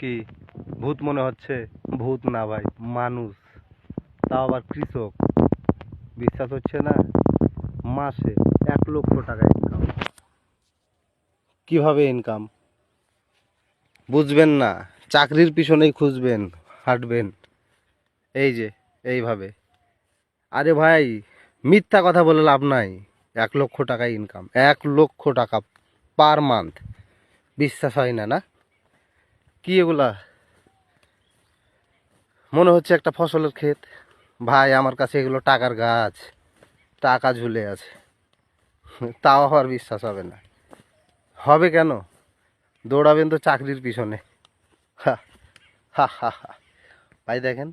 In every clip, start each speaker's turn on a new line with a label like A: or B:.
A: কি ভূত মনে হচ্ছে? ভূত না ভাই, মানুষ, তাও আবার কৃষক। বিশ্বাস হচ্ছে না? মাসে 1 লক্ষ টাকা ইনকাম। কিভাবে ইনকাম বুঝবেন না? চাকরির পিছনেই খুঁজবেন, হাঁটবেন, এই যে এইভাবে। আরে ভাই, মিথ্যা কথা বলে লাভ নাই। 1 লক্ষ টাকা ইনকাম, 1 লক্ষ টাকা পার মান্থ। বিশ্বাস হয় না? না, কি এগুলা? মনে হচ্ছে একটা ফসলের ক্ষেত। ভাই, আমার কাছে এগুলো টাকার গাছ, টাকা ঝুলে আছে। তাও আবার বিশ্বাস হবে না। হবে কেন? দৌড়াবেন তো চাকরির পিছনে। হা হা হা হা। ভাই দেখেন,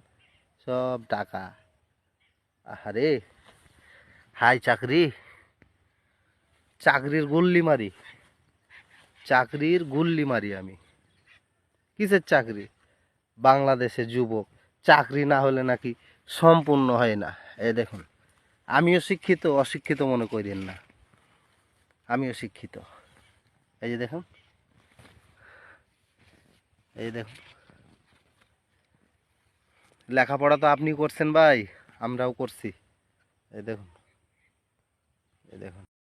A: সব টাকা। আরে হাই চাকরি, চাকরির গুল্লি মারি, চাকরির গুল্লি মারি আমি। কিসের চাকরি? বাংলাদেশে যুবক চাকরি না হলে নাকি সম্পূর্ণ হয় না। এই দেখুন, আমিও শিক্ষিত, অশিক্ষিত মনে করেন না, আমিও শিক্ষিত। এই যে দেখুন, এই দেখুন, লেখাপড়া তো আপনি করছেন ভাই, আমরাও করছি। এই দেখুন, এই দেখুন।